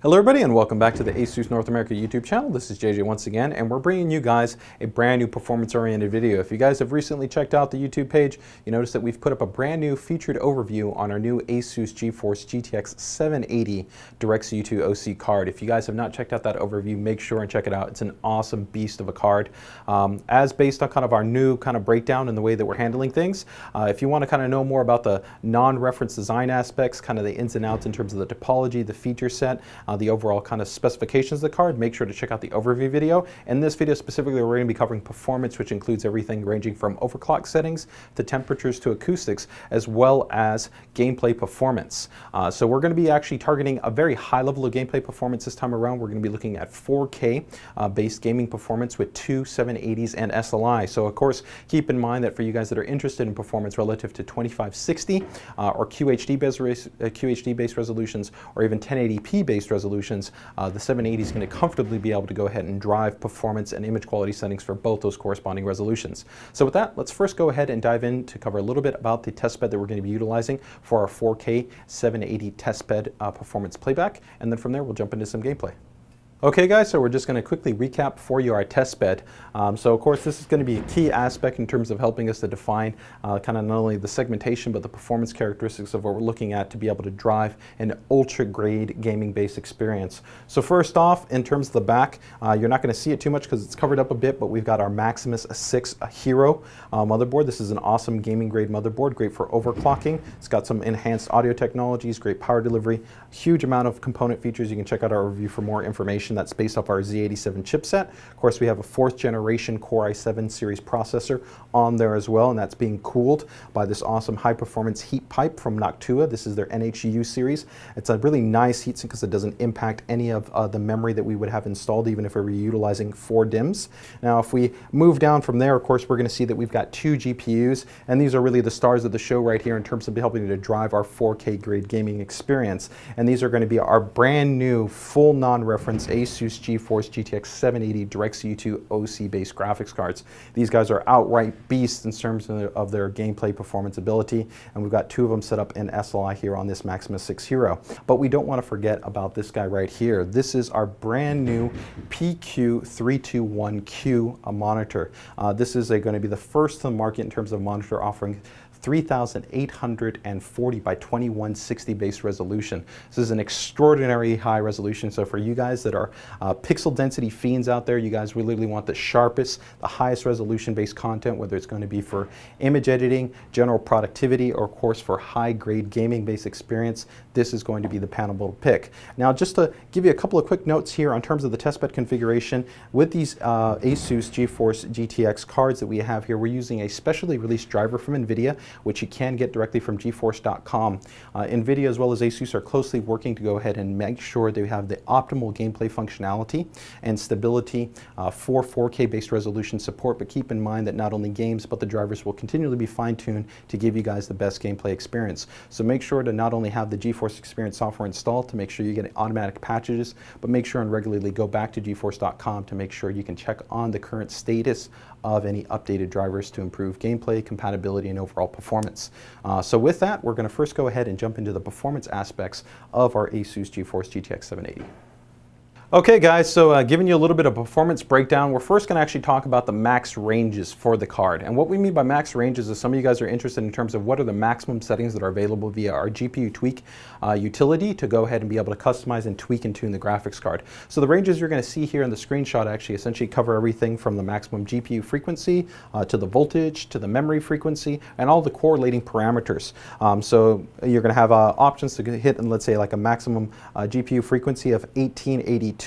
Hello everybody and welcome back to the ASUS North America YouTube channel. This is JJ once again, and we're bringing you guys a brand new performance-oriented video. If you guys have recently checked out the YouTube page, you notice that we've put up a brand new featured overview on our new ASUS GeForce GTX 780 DirectCU2 OC card. If you guys have not checked out that overview, make sure and check it out. It's an awesome beast of a card. As based on kind of our new kind of breakdown and the way that we're handling things, if you want to kind of know more about the non-reference design aspects, kind of the ins and outs in terms of the topology, the feature set, the overall kind of specifications of the card, make sure to check out the overview video. In this video specifically, we're going to be covering performance, which includes everything ranging from overclock settings to temperatures to acoustics, as well as gameplay performance. So we're going to be actually targeting a very high level of gameplay performance this time around. We're going to be looking at 4K based gaming performance with two 780s and SLI. So of course, keep in mind that for you guys that are interested in performance relative to 2560 or QHD based resolutions, or even 1080p based resolutions, the 780 is going to comfortably be able to go ahead and drive performance and image quality settings for both those corresponding resolutions. So with that, let's first go ahead and dive in to cover a little bit about the test bed that we're going to be utilizing for our 4K 780 test bed performance playback, and then from there we'll jump into some gameplay. Okay guys, so we're just going to quickly recap for you our test bed. So of course this is going to be a key aspect in terms of helping us to define kind of not only the segmentation but the performance characteristics of what we're looking at to be able to drive an ultra grade gaming based experience. So first off, in terms of the back, you're not going to see it too much because it's covered up a bit, but we've got our Maximus 6 Hero motherboard. This is an awesome gaming grade motherboard, great for overclocking. It's got some enhanced audio technologies, great power delivery, huge amount of component features. You can check out our review for more information. That's based off our Z87 chipset. Of course, we have a 4th generation Core i7 series processor on there as well, and that's being cooled by this awesome high performance heat pipe from Noctua. This is their NHU series. It's a really nice heatsink because it doesn't impact any of the memory that we would have installed, even if we were utilizing 4 DIMMs. Now, if we move down from there, of course, we're going to see that we've got 2 GPUs, and these are really the stars of the show right here in terms of helping to drive our 4K grade gaming experience. And these are going to be our brand new full non-reference ASUS GeForce GTX 780 DirectCU2 OC based graphics cards. These guys are outright beasts in terms of their gameplay performance ability, and we've got 2 of them set up in SLI here on this Maximus 6 Hero. But we don't want to forget about this guy right here. This is our brand new PQ321Q monitor. This is going to be the first to the market in terms of monitor offering 3840 by 2160 base resolution. This is an extraordinary high resolution. So for you guys that are pixel density fiends out there, you guys really want the sharpest, the highest resolution based content, whether it's going to be for image editing, general productivity, or of course for high grade gaming based experience, this is going to be the panel to pick. Now, just to give you a couple of quick notes here on terms of the testbed configuration, with these ASUS GeForce GTX cards that we have here, we're using a specially released driver from NVIDIA, which you can get directly from GeForce.com. NVIDIA as well as ASUS are closely working to go ahead and make sure they have the optimal gameplay functionality and stability for 4K based resolution support, but keep in mind that not only games but the drivers will continually be fine-tuned to give you guys the best gameplay experience. So make sure to not only have the GeForce Experience software installed to make sure you get automatic patches, but make sure and regularly go back to GeForce.com to make sure you can check on the current status of any updated drivers to improve gameplay, compatibility, and overall performance. So with that, we're going to first go ahead and jump into the performance aspects of our ASUS GeForce GTX 780. Okay guys, so giving you a little bit of performance breakdown, we're first going to actually talk about the max ranges for the card. And what we mean by max ranges is some of you guys are interested in terms of what are the maximum settings that are available via our GPU tweak utility to go ahead and be able to customize and tweak and tune the graphics card. So the ranges you're going to see here in the screenshot actually essentially cover everything from the maximum GPU frequency to the voltage to the memory frequency and all the correlating parameters. So you're going to have options to hit, and let's say like a maximum GPU frequency of 1882,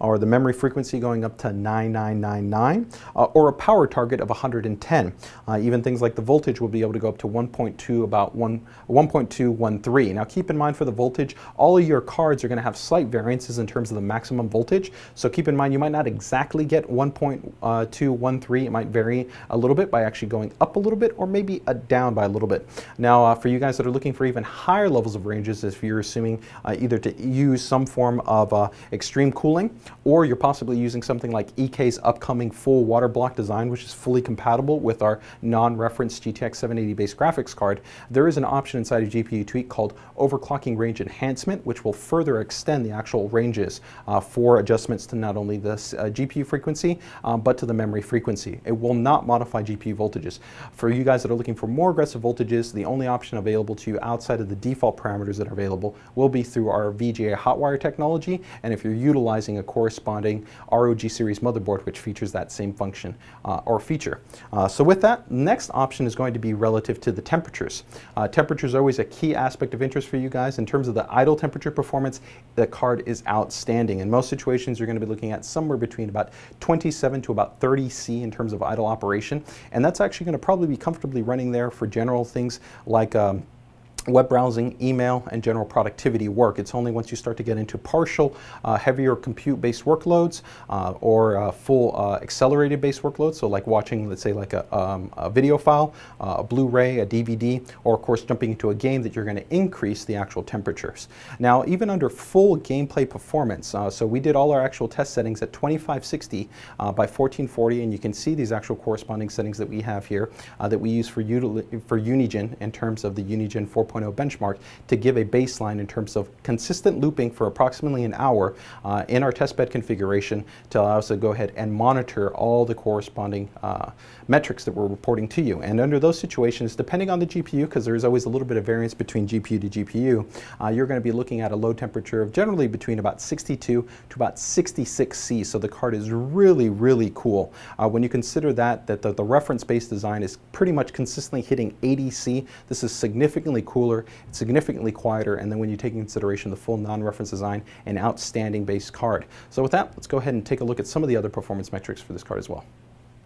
or the memory frequency going up to 9999, or a power target of 110. Even things like the voltage will be able to go up to 1.213. Now keep in mind for the voltage, all of your cards are going to have slight variances in terms of the maximum voltage. So keep in mind you might not exactly get 1.213. It might vary a little bit by actually going up a little bit or maybe down by a little bit. Now for you guys that are looking for even higher levels of ranges, if you're assuming either to use some form of extreme extreme cooling, or you're possibly using something like EK's upcoming full water block design, which is fully compatible with our non-reference GTX 780 base graphics card, there is an option inside of GPU Tweak called Overclocking Range Enhancement, which will further extend the actual ranges for adjustments to not only this GPU frequency, but to the memory frequency. It will not modify GPU voltages. For you guys that are looking for more aggressive voltages, the only option available to you outside of the default parameters that are available will be through our VGA hotwire technology, and if you're utilizing a corresponding ROG series motherboard which features that same function or feature. So with that, next option is going to be relative to the temperatures. Temperatures are always a key aspect of interest for you guys. In terms of the idle temperature performance, the card is outstanding. In most situations, you're going to be looking at somewhere between about 27 to about 30 C in terms of idle operation, and that's actually going to probably be comfortably running there for general things like web browsing, email, and general productivity work. It's only once you start to get into partial, heavier compute-based workloads or full accelerated-based workloads, so like watching, let's say, like a video file, a Blu-ray, a DVD, or of course jumping into a game, that you're going to increase the actual temperatures. Now, even under full gameplay performance, so we did all our actual test settings at 2560 by 1440, and you can see these actual corresponding settings that we have here that we use for Unigen in terms of the Unigen 4.0 benchmark to give a baseline in terms of consistent looping for approximately an hour in our testbed configuration to allow us to go ahead and monitor all the corresponding metrics that we're reporting to you. And under those situations, depending on the GPU, because there's always a little bit of variance between GPU to GPU, you're going to be looking at a load temperature of generally between about 62 to about 66 C. So the card is really, really cool. When you consider that the reference-based design is pretty much consistently hitting 80 C, this is significantly cooler, it's significantly quieter, and then when you take into consideration the full non-reference design, an outstanding base card. So with that, let's go ahead and take a look at some of the other performance metrics for this card as well.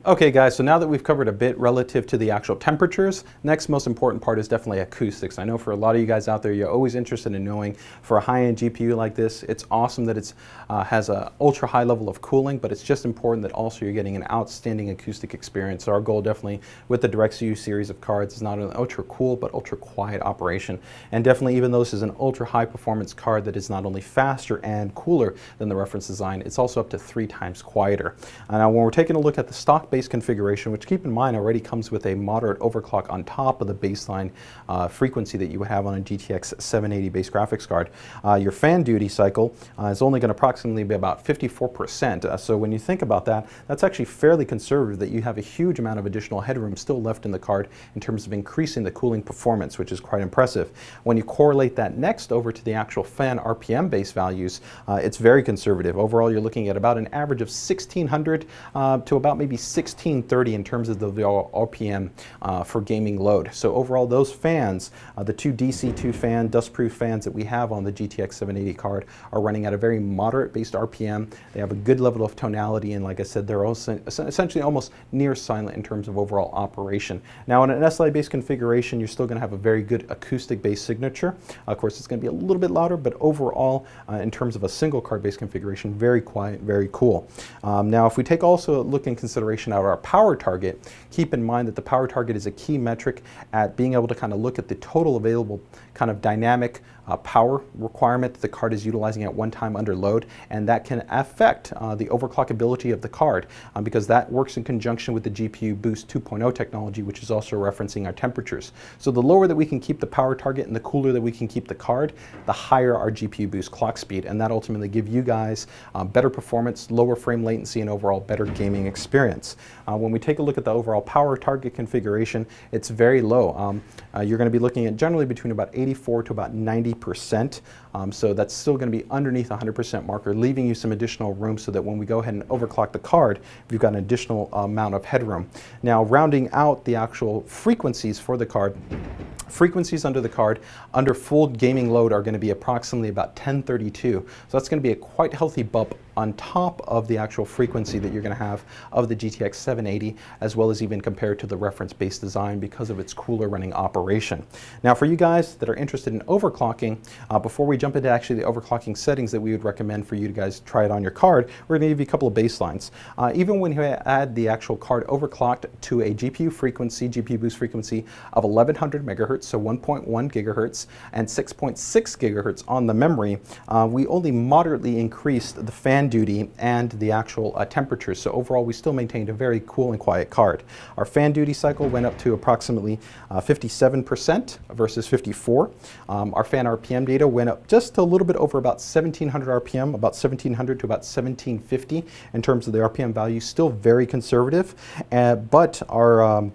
Okay guys, so now that we've covered a bit relative to the actual temperatures, next most important part is definitely acoustics. I know for a lot of you guys out there, you're always interested in knowing, for a high-end GPU like this, it's awesome that it has an ultra high level of cooling, but it's just important that also you're getting an outstanding acoustic experience. So our goal definitely with the DirectCU series of cards is not an ultra cool, but ultra quiet operation. And definitely, even though this is an ultra high performance card that is not only faster and cooler than the reference design, it's also up to 3 times quieter. Now when we're taking a look at the stock base configuration, which keep in mind already comes with a moderate overclock on top of the baseline frequency that you would have on a GTX 780 base graphics card, your fan duty cycle is only going to approximately be about 54%. So when you think about that, that's actually fairly conservative, that you have a huge amount of additional headroom still left in the card in terms of increasing the cooling performance, which is quite impressive. When you correlate that next over to the actual fan RPM base values, it's very conservative. Overall, you're looking at about an average of 1600 to about maybe 1630 in terms of the RPM for gaming load. So overall, those fans, the 2 DC2 fan dustproof fans that we have on the GTX 780 card, are running at a very moderate based RPM. They have a good level of tonality, and like I said, they're also essentially almost near silent in terms of overall operation. Now in an SLI based configuration, you're still going to have a very good acoustic based signature. Of course, it's going to be a little bit louder, but overall in terms of a single card based configuration, very quiet, very cool. Now if we take also a look in consideration at our power target, keep in mind that the power target is a key metric at being able to kind of look at the total available kind of dynamic power requirement that the card is utilizing at one time under load, and that can affect the overclockability of the card because that works in conjunction with the GPU Boost 2.0 technology, which is also referencing our temperatures. So the lower that we can keep the power target and the cooler that we can keep the card, the higher our GPU Boost clock speed, and that ultimately give you guys better performance, lower frame latency, and overall better gaming experience. When we take a look at the overall power target configuration, it's very low. You're going to be looking at generally between about 84 to about 90%. So that's still going to be underneath 100% marker, leaving you some additional room so that when we go ahead and overclock the card, we've got an additional amount of headroom. Now, rounding out the actual frequencies for the card, frequencies under the card under full gaming load are going to be approximately about 1032. So that's going to be a quite healthy bump on top of the actual frequency that you're going to have of the GTX 780, as well as even compared to the reference-based design because of its cooler running operation. Now for you guys that are interested in overclocking, before we jump into actually the overclocking settings that we would recommend for you to guys try it on your card, we're going to give you a couple of baselines. Even when you add the actual card overclocked to a GPU frequency, GPU boost frequency of 1100 megahertz, so 1.1 gigahertz, and 6.6 gigahertz on the memory, we only moderately increased the fan duty and the actual temperature. So overall, we still maintained a very cool and quiet card. Our fan duty cycle went up to approximately 57% versus 54. Our fan RPM data went up just a little bit over about 1700 RPM, about 1700 to about 1750 in terms of the RPM value. Still very conservative, but our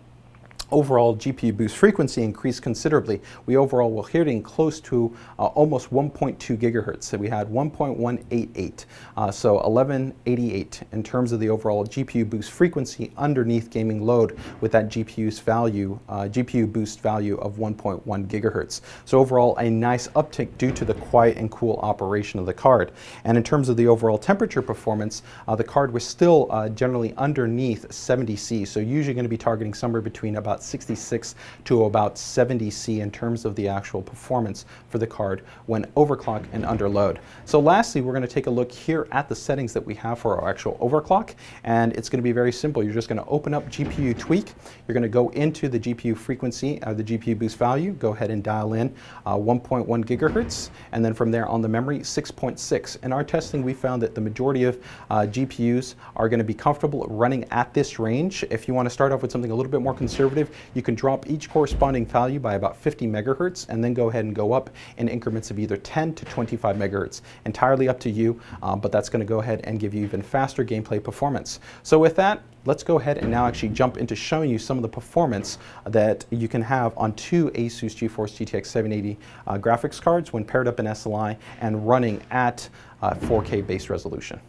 overall GPU boost frequency increased considerably. We overall were hitting close to almost 1.2 gigahertz. So we had 1.188, so 1188 in terms of the overall GPU boost frequency underneath gaming load with that GPU boost value of 1.1 gigahertz. So overall a nice uptick due to the quiet and cool operation of the card. And in terms of the overall temperature performance, the card was still generally underneath 70 C. So usually going to be targeting somewhere between about 66 to about 70 C in terms of the actual performance for the card when overclock and under load. So lastly, we're going to take a look here at the settings that we have for our actual overclock, and it's going to be very simple. You're just going to open up GPU tweak. You're going to go into the GPU frequency, the GPU boost value, go ahead and dial in 1.1 gigahertz, and then from there on the memory 6.6. In our testing, we found that the majority of GPUs are going to be comfortable running at this range. If you want to start off with something a little bit more conservative, you can drop each corresponding value by about 50 megahertz and then go ahead and go up in increments of either 10 to 25 megahertz. Entirely up to you, but that's going to go ahead and give you even faster gameplay performance. So with that, let's go ahead and now actually jump into showing you some of the performance that you can have on two ASUS GeForce GTX 780 graphics cards when paired up in SLI and running at 4K base resolution.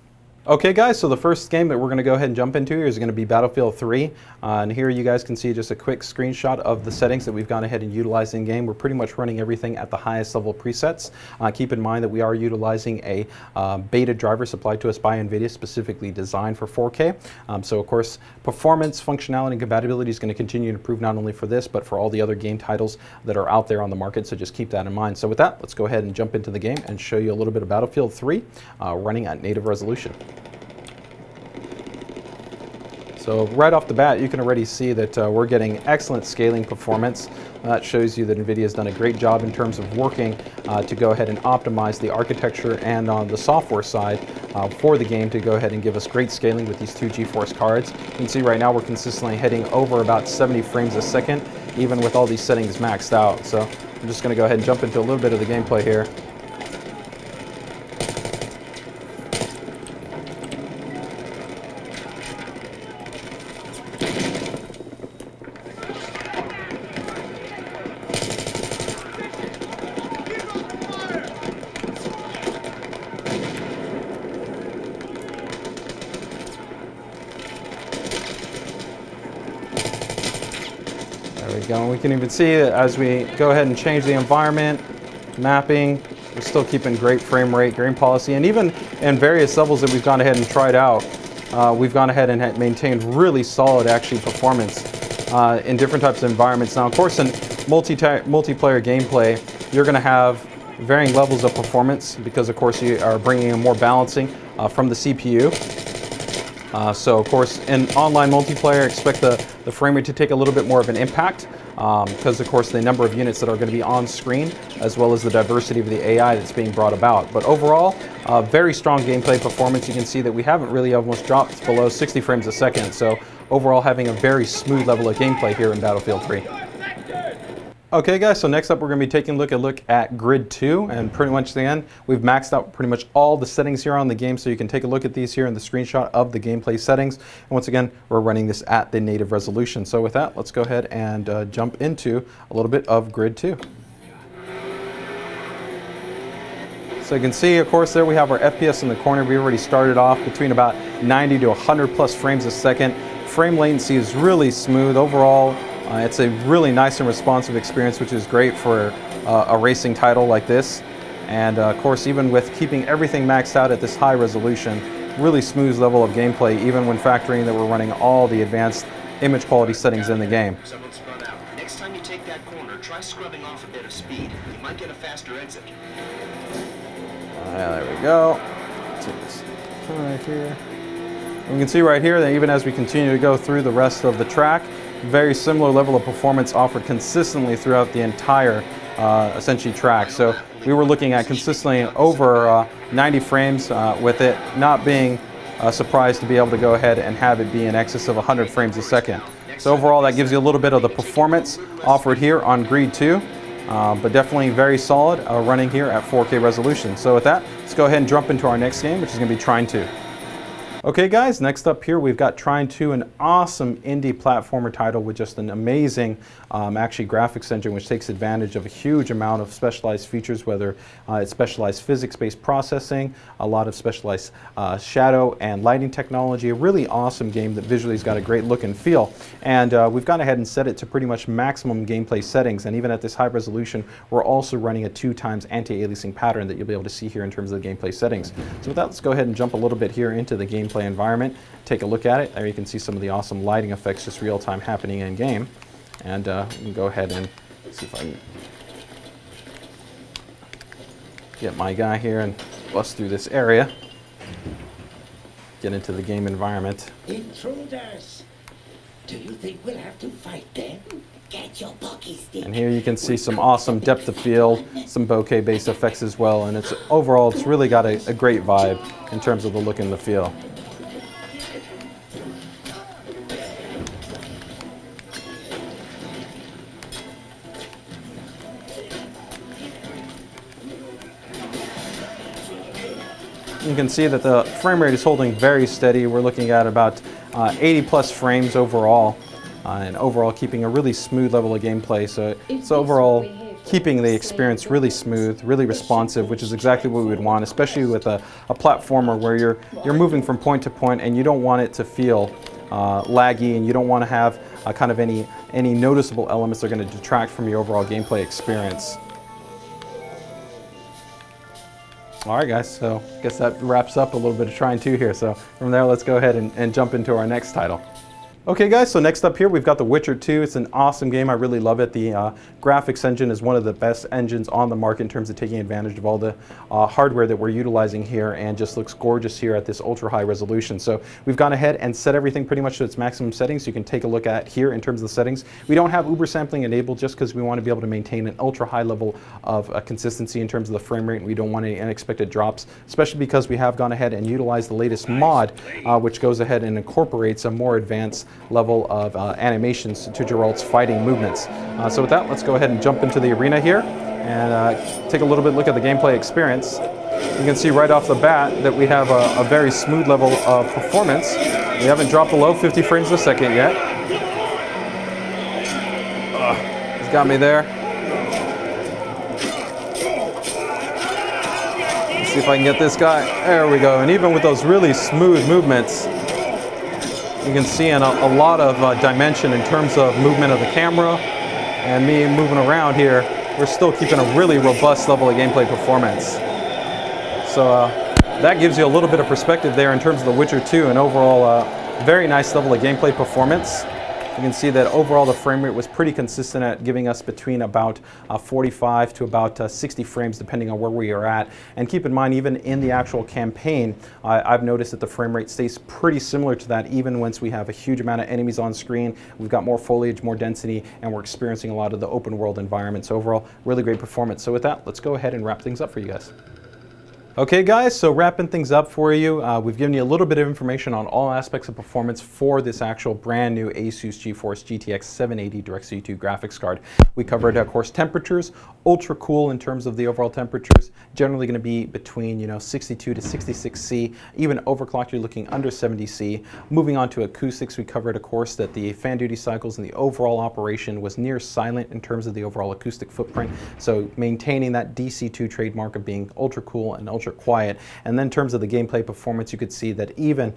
Okay guys, so the first game that we're going to go ahead and jump into here is going to be Battlefield 3. And here you guys can see just a quick screenshot of the settings that we've gone ahead and utilized in game. We're pretty much running everything at the highest level presets. Keep in mind that we are utilizing a beta driver supplied to us by NVIDIA, specifically designed for 4K. So of course, performance, functionality, and compatibility is going to continue to improve not only for this, but for all the other game titles that are out there on the market. So just keep that in mind. So with that, let's go ahead and jump into the game and show you a little bit of Battlefield 3 running at native resolution. So right off the bat, you can already see that we're getting excellent scaling performance. That shows you that NVIDIA has done a great job in terms of working to go ahead and optimize the architecture and on the software side for the game to go ahead and give us great scaling with these two GeForce cards. You can see right now we're consistently hitting over about 70 frames a second, even with all these settings maxed out. So I'm just going to go ahead and jump into a little bit of the gameplay here. There we go. We can even see that as we go ahead and change the environment, mapping, we're still keeping great frame rate, game policy, and even in various levels that we've gone ahead and tried out, we've gone ahead and maintained really solid actually performance in different types of environments. Now, of course, in multiplayer gameplay, you're going to have varying levels of performance because, of course, you are bringing in more balancing from the CPU. So of course, in online multiplayer, expect the frame rate to take a little bit more of an impact because of course the number of units that are going to be on screen, as well as the diversity of the AI that's being brought about. But overall, very strong gameplay performance. You can see that we haven't really almost dropped below 60 frames a second. So overall, having a very smooth level of gameplay here in Battlefield 3. Okay guys, so next up we're going to be taking a look at Grid 2, and pretty much the end, we've maxed out pretty much all the settings here on the game, so you can take a look at these here in the screenshot of the gameplay settings. And once again, we're running this at the native resolution. So with that, let's go ahead and jump into a little bit of Grid 2. So you can see, of course, there we have our FPS in the corner. We already started off between about 90 to 100 plus frames a second. Frame latency is really smooth overall. It's a really nice and responsive experience, which is great for a racing title like this. And of course, even with keeping everything maxed out at this high resolution, really smooth level of gameplay, even when factoring that we're running all the advanced image quality settings in the game. Someone's spun out. Next time you take that corner, try scrubbing off a bit of speed. You might get a faster exit. There we go. Take this right here. We can see right here that even as we continue to go through the rest of the track, very similar level of performance offered consistently throughout the entire essentially track. So we were looking at consistently over 90 frames with it not being surprised to be able to go ahead and have it be in excess of 100 frames a second. So overall, that gives you a little bit of the performance offered here on Greed 2, but definitely very solid running here at 4K resolution. So with that, let's go ahead and jump into our next game, which is going to be Trine 2. Okay guys, next up here we've got Trine 2, an awesome indie platformer title with just an amazing actually graphics engine which takes advantage of a huge amount of specialized features, whether it's specialized physics-based processing, a lot of specialized shadow and lighting technology. A really awesome game that visually has got a great look and feel. And we've gone ahead and set it to pretty much maximum gameplay settings, and even at this high resolution we're also running a 2x anti-aliasing pattern that you'll be able to see here in terms of the gameplay settings. So with that, let's go ahead and jump a little bit here into the gameplay environment. Take a look at it. There you can see some of the awesome lighting effects just real time happening in game. And we can go ahead and see if I can get my guy here and bust through this area. Get into the game environment. Intruders! Do you think we'll have to fight them? Get your pocky stick. And here you can see some awesome depth of field, some bokeh based effects as well, and it's overall it's really got a great vibe in terms of the look and the feel. You can see that the frame rate is holding very steady. We're looking at about 80 plus frames overall, and overall keeping a really smooth level of gameplay. So it's overall keeping the experience really smooth, really responsive, which is exactly what we would want, especially with a platformer where you're moving from point to point and you don't want it to feel laggy, and you don't want to have kind of any noticeable elements that are going to detract from your overall gameplay experience. All right guys, so I guess that wraps up a little bit of Trine 2 here. So from there, let's go ahead and jump into our next title. Okay guys, so next up here we've got The Witcher 2. It's an awesome game. I really love it. The graphics engine is one of the best engines on the market in terms of taking advantage of all the hardware that we're utilizing here, and just looks gorgeous here at this ultra high resolution. So we've gone ahead and set everything pretty much to its maximum settings. You can take a look at here in terms of the settings. We don't have Uber sampling enabled just because we want to be able to maintain an ultra high level of consistency in terms of the frame rate, and we don't want any unexpected drops, especially because we have gone ahead and utilized the latest mod which goes ahead and incorporates a more advanced level of animations to Geralt's fighting movements. So with that, let's go ahead and jump into the arena here and take a little bit look at the gameplay experience. You can see right off the bat that we have a very smooth level of performance. We haven't dropped below 50 frames a second yet. He's got me there. Let's see if I can get this guy. There we go. And even with those really smooth movements, you can see in a lot of dimension in terms of movement of the camera and me moving around here, we're still keeping a really robust level of gameplay performance. So that gives you a little bit of perspective there in terms of The Witcher 2, and overall very nice level of gameplay performance. You can see that overall the frame rate was pretty consistent at giving us between about 45 to about 60 frames depending on where we are at. And keep in mind, even in the actual campaign, I've noticed that the frame rate stays pretty similar to that even once we have a huge amount of enemies on screen. We've got more foliage, more density, and we're experiencing a lot of the open world environments. So overall, really great performance. So with that, let's go ahead and wrap things up for you guys. Okay guys, so wrapping things up for you, we've given you a little bit of information on all aspects of performance for this actual brand new ASUS GeForce GTX 780 DirectX 2 graphics card. We covered, of course, temperatures, ultra cool in terms of the overall temperatures, generally going to be between 62 to 66 C, even overclocked you're looking under 70 C. Moving on to acoustics, we covered, of course, that the fan duty cycles and the overall operation was near silent in terms of the overall acoustic footprint, so maintaining that DC2 trademark of being ultra cool and ultra ultra quiet. And then in terms of the gameplay performance, you could see that even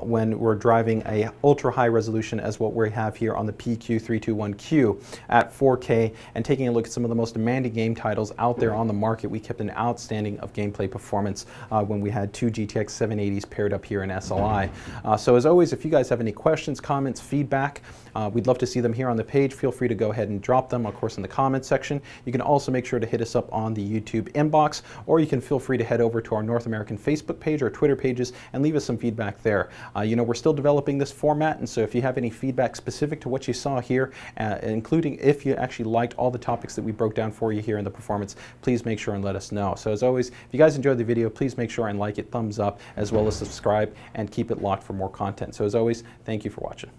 when we're driving a ultra high resolution as what we have here on the PQ321Q at 4K and taking a look at some of the most demanding game titles out there on the market, we kept an outstanding of gameplay performance when we had two GTX 780s paired up here in SLI. So as always, if you guys have any questions, comments, feedback, we'd love to see them here on the page. Feel free to go ahead and drop them, of course, in the comments section. You can also make sure to hit us up on the YouTube inbox, or you can feel free to head over to our North American Facebook page or Twitter pages and leave us some feedback there. You know, we're still developing this format, and so if you have any feedback specific to what you saw here, including if you actually liked all the topics that we broke down for you here in the performance, please make sure and let us know. So as always, if you guys enjoyed the video, please make sure and like it, thumbs up, as well as subscribe, and keep it locked for more content. So as always, thank you for watching.